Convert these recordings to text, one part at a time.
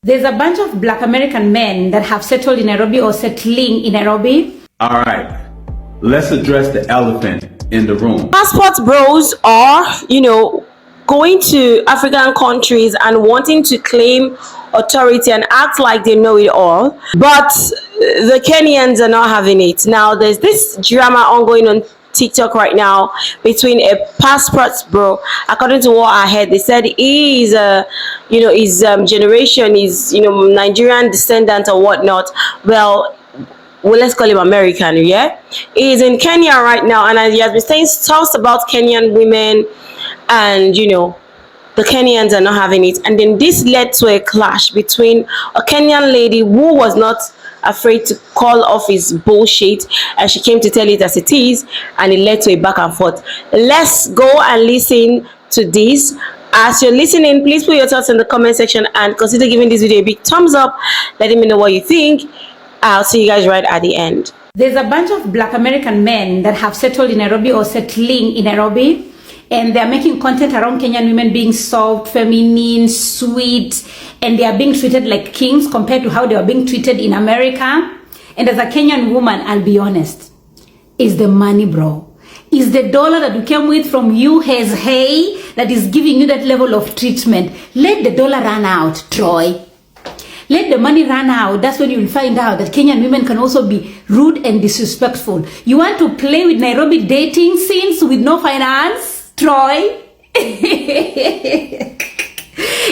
There's a bunch of Black American men that have settled in Nairobi or settling in Nairobi. All right, let's address the elephant in the room. Passport bros are, going to African countries and wanting to claim authority and act like they know it all. But the Kenyans are not having it. Now, there's this drama ongoing on TikTok right now between a passport bro. According to what I heard, they said he is his generation is Nigerian descendant or whatnot. Well, let's call him American. Yeah, he is in Kenya right now, and he has been saying stuff about Kenyan women, and the Kenyans are not having it. And then this led to a clash between a Kenyan lady who was not afraid to call off his bullshit, and she came to tell it as it is, and it led to a back and forth. Let's go and listen to this. As you're listening, please put your thoughts in the comment section and consider giving this video a big thumbs up, letting me know what you think. I'll see you guys right at the end. There's a bunch of Black American men that have settled in Nairobi or settling in Nairobi, and they're making content around Kenyan women being soft, feminine, sweet, and they are being treated like kings compared to how they are being treated in America. And as a Kenyan woman, I'll be honest, it's the money, bro. It's the dollar that you came with from USA that is giving you that level of treatment. Let the dollar run out, Troy. Let the money run out. That's when you will find out that Kenyan women can also be rude and disrespectful. You want to play with Nairobi dating scenes with no finance, Troy?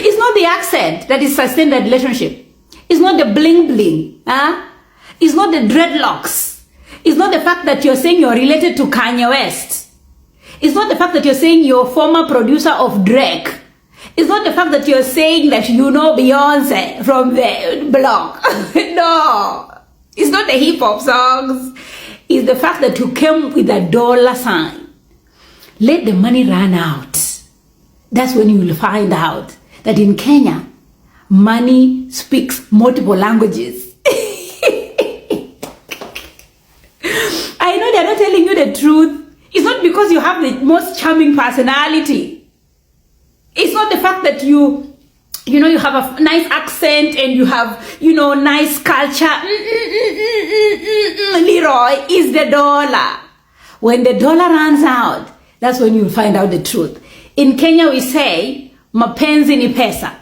It's not the accent that is sustained that relationship. It's not the bling bling. It's not the dreadlocks. It's not the fact that you're saying you're related to Kanye West. It's not the fact that you're saying you're former producer of Drake. It's not the fact that you're saying that you know Beyonce from the blog. No. It's not the hip hop songs. It's the fact that you came with a dollar sign. Let the money run out. That's when you will find out that in Kenya, money speaks multiple languages. I know they're not telling you the truth. It's not because you have the most charming personality. It's not the fact that you have a nice accent and you have, nice culture. Leroy, is the dollar. When the dollar runs out, that's when you'll find out the truth. In Kenya, we say, mapenzi ni pesa.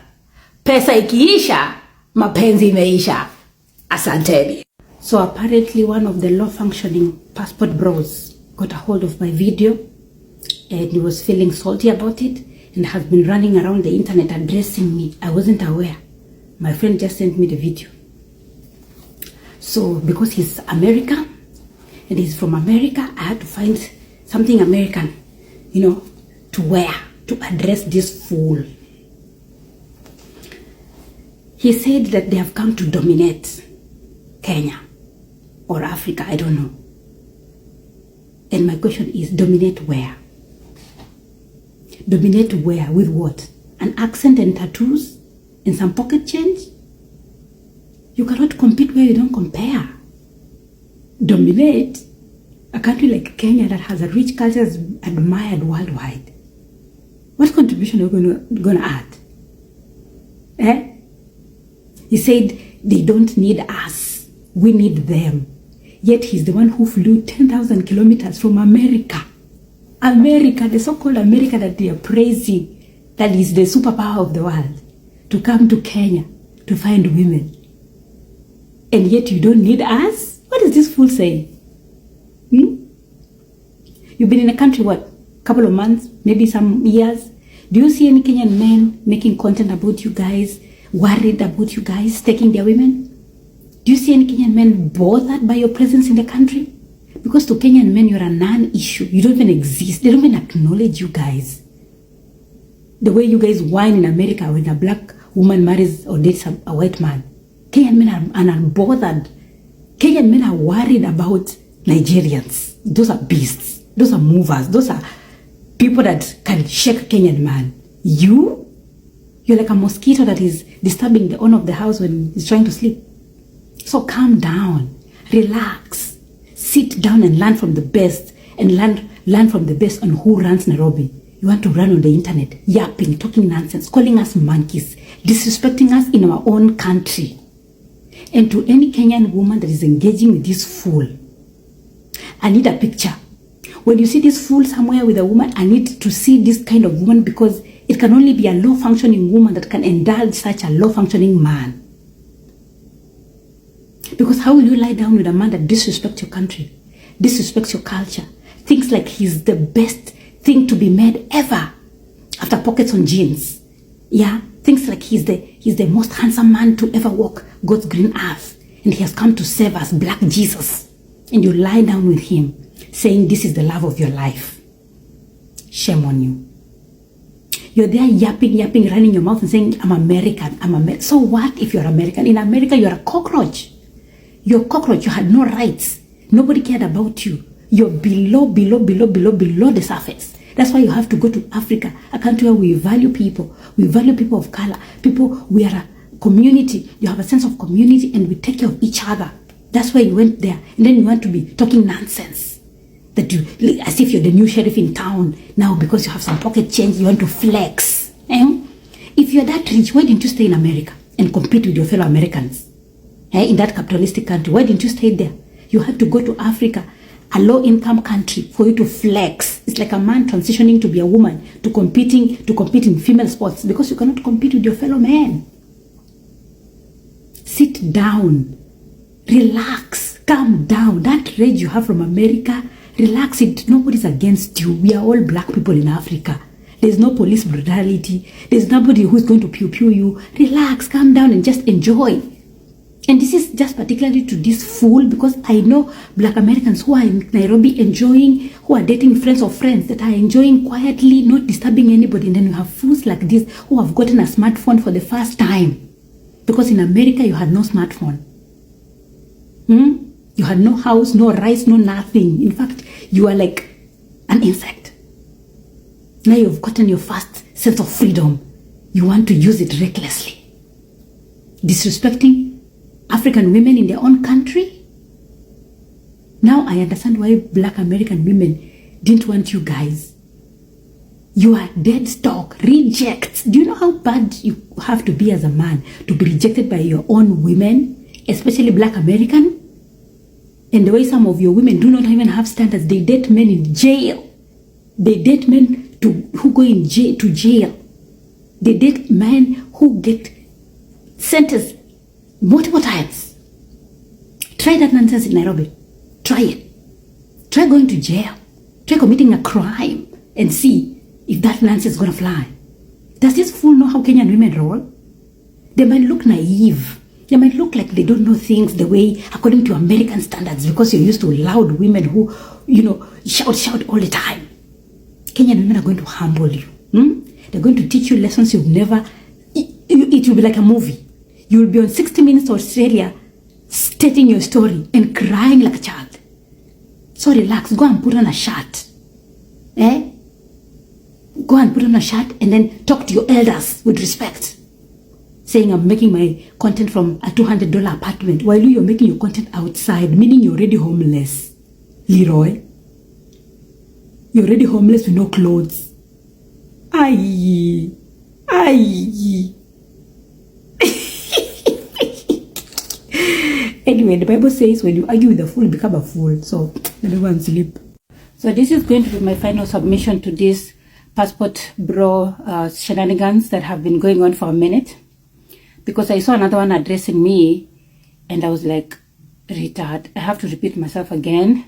Pesa ikiisha, mapenzi imeisha. Asanteni. So apparently one of the low-functioning passport bros got a hold of my video, and he was feeling salty about it and has been running around the internet addressing me. I wasn't aware. My friend just sent me the video. So because he's American and he's from America, I had to find something American, to wear to address this fool. He said that they have come to dominate Kenya or Africa, I don't know. And my question is, dominate where? Dominate where? With what? An accent and tattoos and some pocket change? You cannot compete where you don't compare. Dominate a country like Kenya that has a rich culture is admired worldwide. What contribution are you going to add? He said they don't need us. We need them. Yet he's the one who flew 10,000 kilometers from America. America, the so-called America that they are praising, that is the superpower of the world, to come to Kenya to find women. And yet you don't need us? What is this fool saying? You've been in a country, what, couple of months, maybe some years? Do you see any Kenyan men making content about you guys, worried about you guys taking their women? Do you see any Kenyan men bothered by your presence in the country? Because to Kenyan men, you're a non-issue. You don't even exist. They don't even acknowledge you guys. The way you guys whine in America when a black woman marries or dates a white man. Kenyan men are unbothered. Kenyan men are worried about Nigerians. Those are beasts. Those are movers. Those are people that can shake Kenyan man. You're like a mosquito that is disturbing the owner of the house when he's trying to sleep. So calm down, relax, sit down and learn from the best, and learn from the best on who runs Nairobi. You want to run on the internet, yapping, talking nonsense, calling us monkeys, disrespecting us in our own country. And to any Kenyan woman that is engaging with this fool, I need a picture. When you see this fool somewhere with a woman, I need to see this kind of woman, because it can only be a low-functioning woman that can indulge such a low-functioning man. Because how will you lie down with a man that disrespects your country, disrespects your culture, thinks like he's the best thing to be made ever after pockets on jeans? Yeah, thinks like he's the most handsome man to ever walk God's green earth, and he has come to save us, Black Jesus. And you lie down with him, saying this is the love of your life. Shame on you. You're there yapping, running your mouth and saying, I'm American, I'm American. So what if you're American? In America, you're a cockroach. You're a cockroach. You had no rights. Nobody cared about you. You're below the surface. That's why you have to go to Africa, a country where we value people. We value people of color. We are a community. You have a sense of community, and we take care of each other. That's why you went there. And then you want to be talking nonsense. That you, as if you're the new sheriff in town. Now, because you have some pocket change, you want to flex. If you're that rich, why didn't you stay in America and compete with your fellow Americans? In that capitalistic country, why didn't you stay there? You have to go to Africa, a low-income country, for you to flex. It's like a man transitioning to be a woman, to compete in female sports, because you cannot compete with your fellow men. Sit down. Relax. Calm down. That rage you have from America, relax it. Nobody's against you. We are all black people in Africa. There's no police brutality. There's nobody who's going to pew you. Relax, calm down, and just enjoy. And this is just particularly to this fool, because I know Black Americans who are in Nairobi enjoying, who are dating friends of friends that are enjoying quietly, not disturbing anybody. And then you have fools like this who have gotten a smartphone for the first time. Because in America, you had no smartphone. You had no house, no rice, no nothing. In fact, you are like an insect. Now you've gotten your first sense of freedom. You want to use it recklessly. Disrespecting African women in their own country. Now I understand why Black American women didn't want you guys. You are dead stock, rejects. Do you know how bad you have to be as a man to be rejected by your own women, especially Black American? And the way some of your women do not even have standards. They date men in jail. They date men who go in to jail. They date men who get sentenced multiple times. Try that nonsense in Nairobi. Try it. Try going to jail. Try committing a crime and see if that nonsense is going to fly. Does this fool know how Kenyan women roll? They might look naive. They might look like they don't know things the way according to American standards, because you're used to loud women who, shout all the time. Kenyan women are going to humble you. They're going to teach you lessons you've never... It will be like a movie. You will be on 60 Minutes Australia stating your story and crying like a child. So relax. Go and put on a shirt. Go and put on a shirt and then talk to your elders with respect. Saying I'm making my content from a $200 apartment while you're making your content outside, meaning you're already homeless. Leroy. You're already homeless with no clothes. Aye. Anyway, the Bible says when you argue with a fool, become a fool. So, let me go and sleep. So this is going to be my final submission to this passport bro shenanigans that have been going on for a minute. Because I saw another one addressing me and I was like, retard. I have to repeat myself again.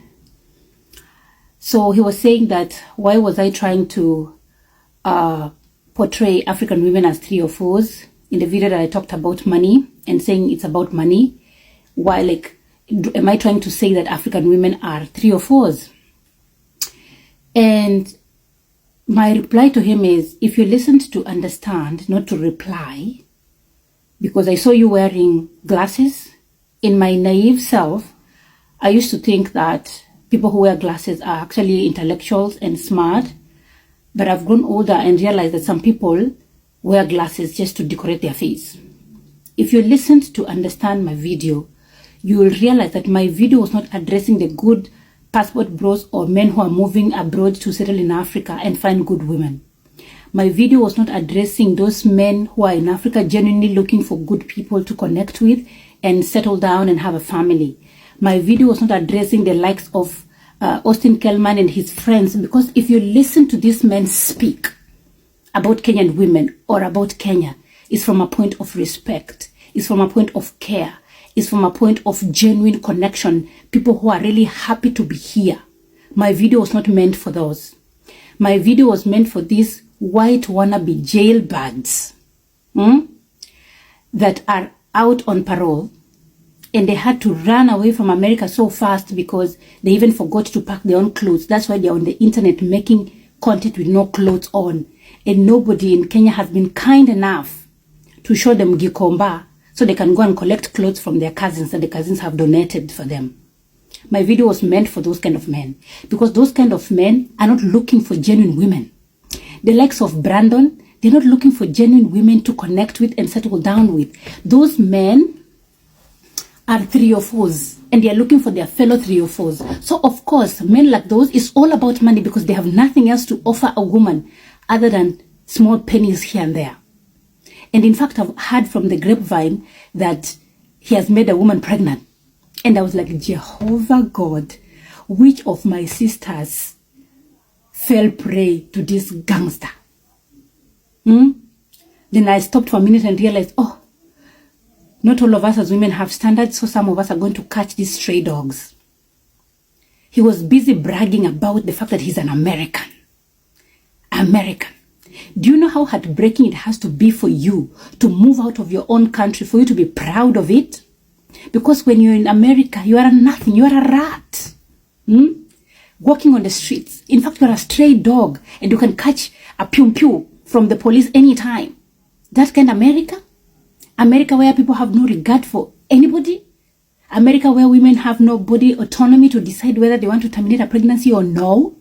So he was saying that why was I trying to portray African women as 3 or 4s in the video that I talked about money and saying it's about money. Why, am I trying to say that African women are 3 or 4s? And my reply to him is, if you listened to understand, not to reply, because I saw you wearing glasses. In my naive self, I used to think that people who wear glasses are actually intellectuals and smart. But I've grown older and realized that some people wear glasses just to decorate their face. If you listened to understand my video, you will realize that my video was not addressing the good passport bros or men who are moving abroad to settle in Africa and find good women. My video was not addressing those men who are in Africa genuinely looking for good people to connect with and settle down and have a family. My video was not addressing the likes of Austin Kellman and his friends, because if you listen to these men speak about Kenyan women or about Kenya, it's from a point of respect, it's from a point of care, it's from a point of genuine connection, people who are really happy to be here. My video was not meant for those. My video was meant for these white wannabe jailbirds that are out on parole, and they had to run away from America so fast because they even forgot to pack their own clothes. That's why they're on the internet making content with no clothes on. And nobody in Kenya has been kind enough to show them Gikomba so they can go and collect clothes from their cousins that the cousins have donated for them. My video was meant for those kind of men, because those kind of men are not looking for genuine women. The likes of Brandon, they're not looking for genuine women to connect with and settle down with. Those men are 304s, and they are looking for their fellow 304s. So of course, men like those, it's all about money, because they have nothing else to offer a woman other than small pennies here and there. And in fact, I've heard from the grapevine that he has made a woman pregnant. And I was like, Jehovah God, which of my sisters fell prey to this gangster? Then I stopped for a minute and realized, oh, not all of us as women have standards, so some of us are going to catch these stray dogs. He was busy bragging about the fact that he's an American. American. Do you know how heartbreaking it has to be for you to move out of your own country, for you to be proud of it? Because when you're in America, you are nothing. You are a rat. Walking on the streets. In fact, you are a stray dog, and you can catch a pew-pew from the police anytime. That kind of America? America where people have no regard for anybody? America where women have no body autonomy to decide whether they want to terminate a pregnancy or no?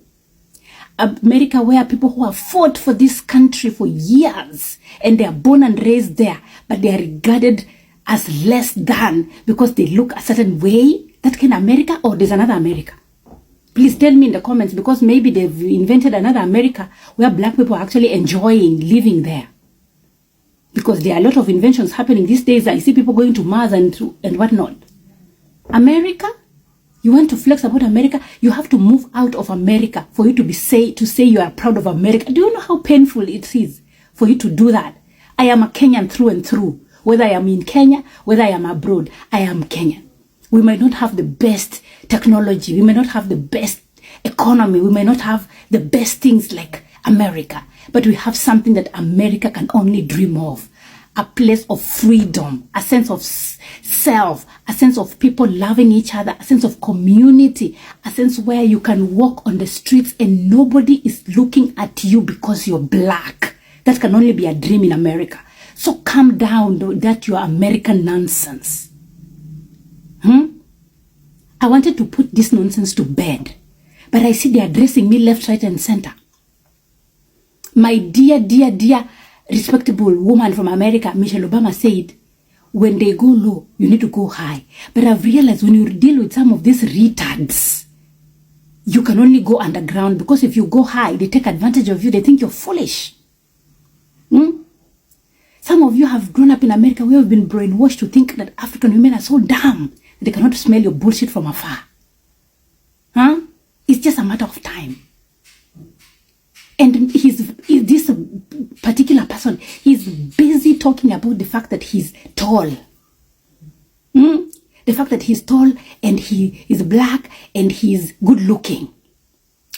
America where people who have fought for this country for years, and they are born and raised there, but they are regarded as less than because they look a certain way? That kind of America? Or there's another America? Please tell me in the comments, because maybe they've invented another America where black people are actually enjoying living there. Because there are a lot of inventions happening these days. I see people going to Mars and whatnot. America? You want to flex about America? You have to move out of America for you to say you are proud of America. Do you know how painful it is for you to do that? I am a Kenyan through and through. Whether I am in Kenya, whether I am abroad, I am Kenyan. We might not have the best technology. We may not have the best economy. We may not have the best things like America. But we have something that America can only dream of. A place of freedom, a sense of self, a sense of people loving each other, a sense of community, a sense where you can walk on the streets and nobody is looking at you because you're black. That can only be a dream in America. So calm down, that your American nonsense. I wanted to put this nonsense to bed, but I see they're addressing me left, right, and center. My dear, dear, dear respectable woman from America, Michelle Obama, said, when they go low, you need to go high. But I've realized when you deal with some of these retards, you can only go underground, because if you go high, they take advantage of you. They think you're foolish. Some of you have grown up in America where you've been brainwashed to think that African women are so dumb that they cannot smell your bullshit from afar. It's just a matter of time. And this particular person, he's busy talking about the fact that he's tall. The fact that he's tall and he is black and he's good looking.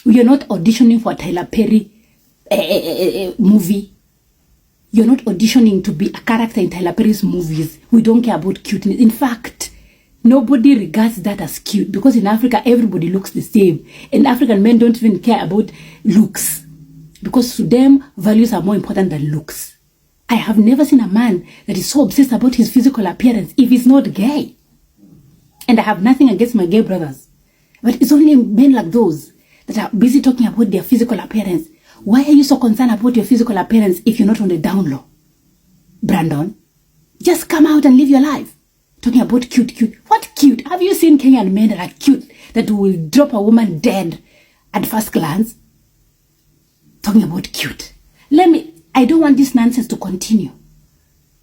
We are not auditioning for a Tyler Perry movie. You're not auditioning to be a character in Tyler Perry's movies. We don't care about cuteness. In fact, nobody regards that as cute, because in Africa, everybody looks the same. And African men don't even care about looks, because to them, values are more important than looks. I have never seen a man that is so obsessed about his physical appearance if he's not gay. And I have nothing against my gay brothers. But it's only men like those that are busy talking about their physical appearance. Why are you so concerned about your physical appearance if you're not on the down low? Brandon, just come out and live your life. Talking about cute. What cute? Have you seen Kenyan men that are cute, that will drop a woman dead at first glance? Talking about cute. I don't want this nonsense to continue.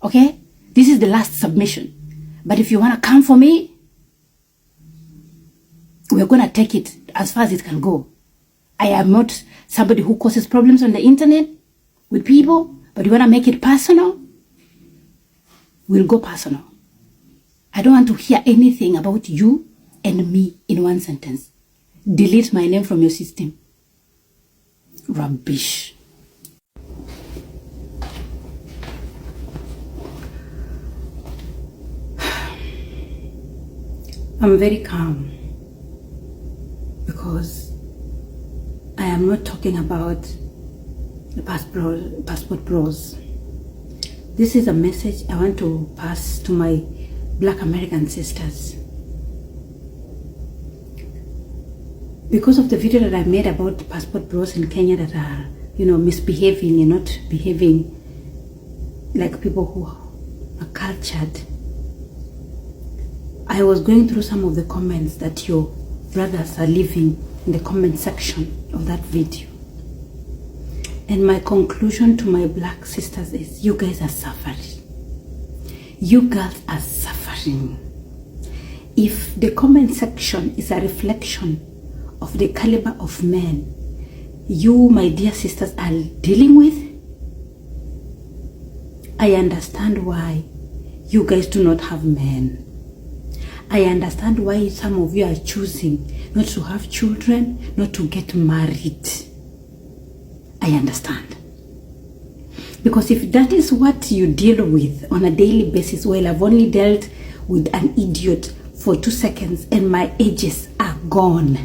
Okay? This is the last submission. But if you want to come for me, we're going to take it as far as it can go. I am not somebody who causes problems on the internet with people, but you want to make it personal, we'll go personal. I don't want to hear anything about you and me in one sentence. Delete my name from your system. Rubbish. I'm very calm because I am not talking about the passport bros. This is a message I want to pass to my Black American sisters. Because of the video that I made about the passport bros in Kenya that are, misbehaving and not behaving like people who are cultured, I was going through some of the comments that your brothers are leaving in the comment section of that video. And my conclusion to my black sisters is, you guys are suffering. You girls are suffering. If the comment section is a reflection of the caliber of men you, my dear sisters, are dealing with, I understand why you guys do not have men. I understand why some of you are choosing not to have children, not to get married. I understand. Because if that is what you deal with on a daily basis, well, I've only dealt with an idiot for 2 seconds and my ages are gone.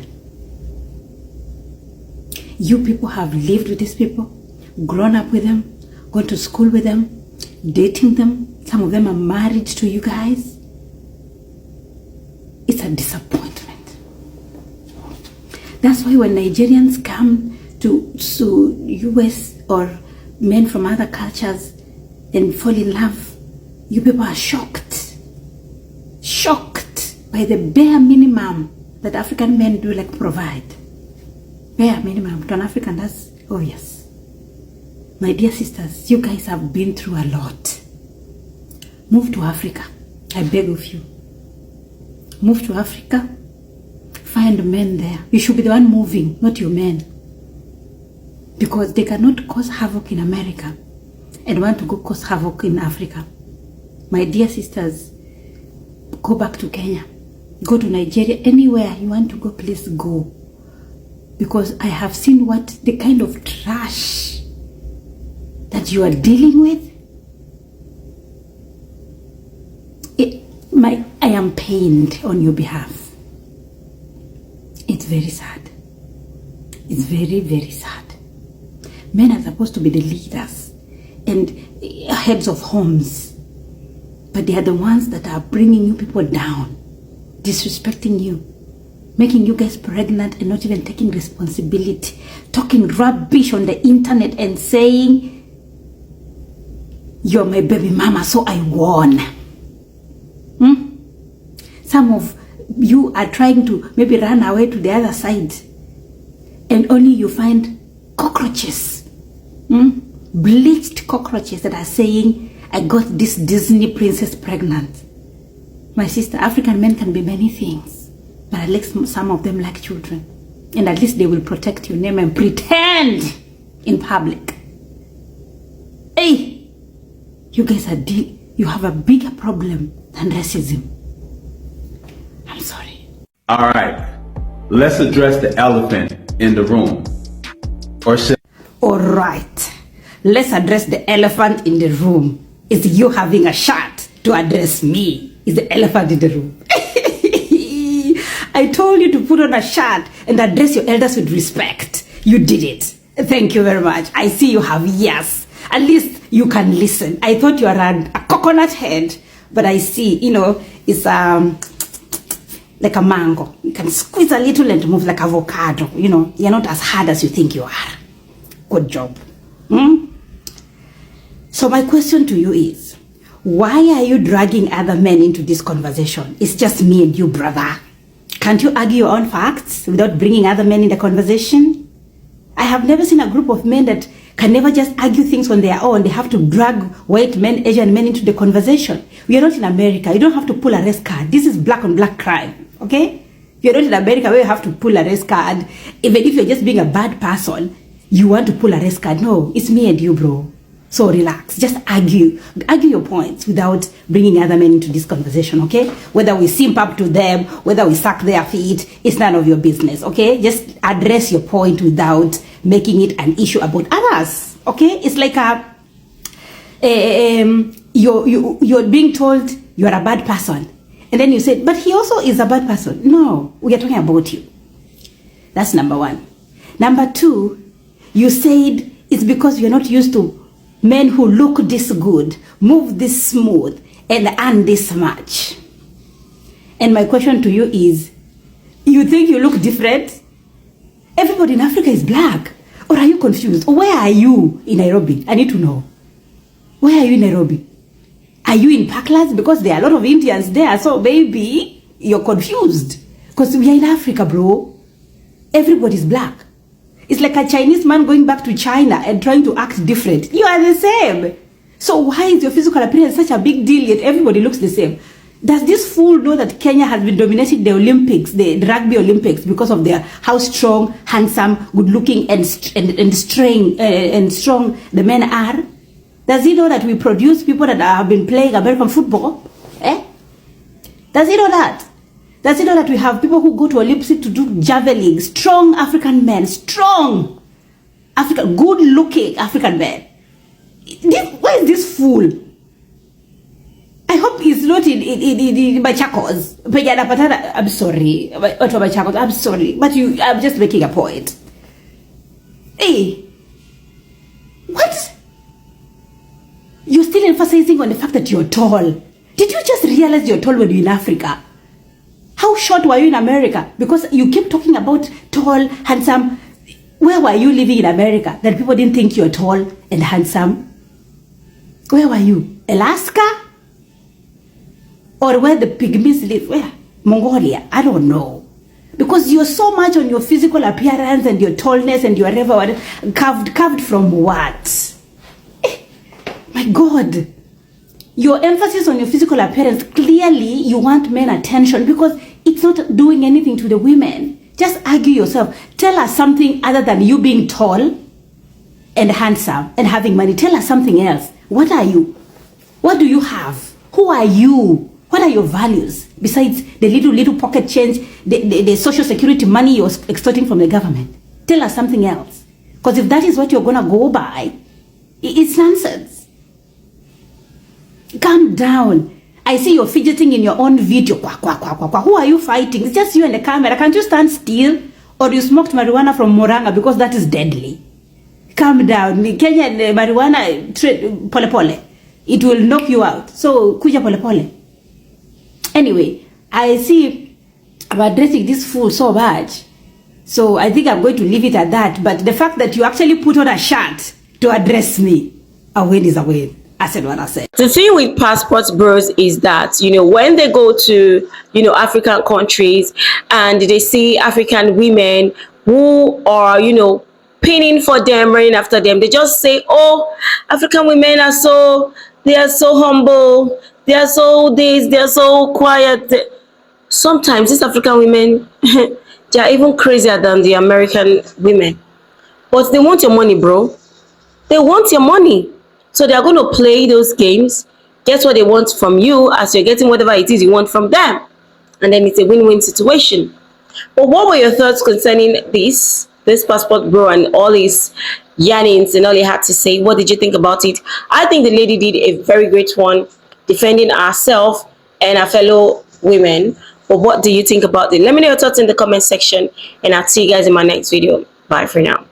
You people have lived with these people, grown up with them, gone to school with them, dating them. Some of them are married to you guys. It's a disappointment. That's why when Nigerians come to US or men from other cultures and fall in love, you people are shocked. Shocked by the bare minimum that African men do, like provide. Bare minimum. To an African, that's obvious. My dear sisters, you guys have been through a lot. Move to Africa. I beg of you. Move to Africa. Find men there. You should be the one moving, not your men. Because they cannot cause havoc in America and want to go cause havoc in Africa. My dear sisters, go back to Kenya. Go to Nigeria. Anywhere you want to go, please go. Because I have seen what the kind of trash that you are dealing with. I am pained on your behalf. It's very sad. It's very, very sad. Men are supposed to be the leaders and heads of homes, but they are the ones that are bringing you people down, disrespecting you, making you guys pregnant and not even taking responsibility, talking rubbish on the internet and saying, you're my baby mama, so I won. Some of you are trying to maybe run away to the other side and only you find cockroaches, bleached cockroaches that are saying, I got this Disney princess pregnant. My sister, African men can be many things, but at least some of them like children. And at least they will protect your name and pretend in public. Hey, you guys you have a bigger problem than racism. I'm sorry. All right, let's address the elephant in the room. All right, let's address the elephant in the room. It's you having a shot to address me. Is the elephant in the room. I told you to put on a shirt and address your elders with respect. You did it. Thank you very much. I see you have yes. At least you can listen. I thought you were a coconut head, but I see, it's like a mango. You can squeeze a little and move like avocado. You're not as hard as you think you are. Good job. So my question to you is, why are you dragging other men into this conversation? It's just me and you, brother. Can't you argue your own facts without bringing other men in the conversation? I have never seen a group of men that can never just argue things on their own. They have to drag white men, Asian men into the conversation. We are not in America. You don't have to pull a race card. This is black on black crime, okay? You're not in America where you have to pull a race card. Even if you're just being a bad person, you want to pull a race card. No, it's me and you, bro. So relax. Just argue your points without bringing other men into this conversation, okay? Whether we simp up to them, whether we suck their feet, it's none of your business, okay? Just address your point without making it an issue about others, okay? It's like you're being told you're a bad person. And then you say, but he also is a bad person. No, we are talking about you. That's number one. Number two, you said it's because you're not used to men who look this good, move this smooth, and earn this much. And my question to you is, you think you look different? Everybody in Africa is black. Or are you confused? Or where are you in Nairobi? I need to know. Where are you in Nairobi? Are you in Parklands? Because there are a lot of Indians there. So maybe you're confused. Because we are in Africa, bro. Everybody's black. It's like a Chinese man going back to China and trying to act different. You are the same. So why is your physical appearance such a big deal yet everybody looks the same? Does this fool know that Kenya has been dominating the Olympics, the rugby Olympics, because of their how strong, handsome, good-looking, and strong the men are? Does he know that we produce people that have been playing American football? Does he know that? Does he know that we have people who go to Olympics to do javelin? Strong African men, strong African, good-looking African men. Where is this fool? I hope he's not in Machakos. I'm sorry. I'm sorry. But I'm just making a point. Hey, what? You're still emphasizing on the fact that you're tall. Did you just realize you're tall when you're in Africa? How short were you in America? Because you keep talking about tall, handsome. Where were you living in America that people didn't think you're tall and handsome? Where were you? Alaska? Or where the pygmies live? Where? Mongolia? I don't know. Because you're so much on your physical appearance and your tallness and your whatever, carved from what? My God. Your emphasis on your physical appearance, clearly you want men attention because it's not doing anything to the women. Just argue yourself. Tell us something other than you being tall and handsome and having money. Tell us something else. What are you? What do you have? Who are you? What are your values besides the little pocket change, the social security money you're extorting from the government? Tell us something else. Because if that is what you're going to go by, it's nonsense. Calm down. I see you're fidgeting in your own video. Who are you fighting? It's just you and the camera. Can't you stand still? Or you smoked marijuana from Moranga because that is deadly. Calm down. Kenyan marijuana, pole pole. It will knock you out. So, kuja pole pole. Anyway, I see I'm addressing this fool so much. So, I think I'm going to leave it at that. But the fact that you actually put on a shirt to address me, a win is a win. I said what I said. The thing with passport bros is that, when they go to, African countries and they see African women who are, pinning for them, running after them, they just say, oh, African women they are so humble, they are so this, they are so quiet. Sometimes these African women, they are even crazier than the American women. But they want your money, bro. They want your money. So they're going to play those games, get what they want from you as you're getting whatever it is you want from them. And then it's a win-win situation. But what were your thoughts concerning this passport bro and all his yarnings and all he had to say? What did you think about it? I think the lady did a very great one defending herself and her fellow women. But what do you think about it? Let me know your thoughts in the comment section and I'll see you guys in my next video. Bye for now.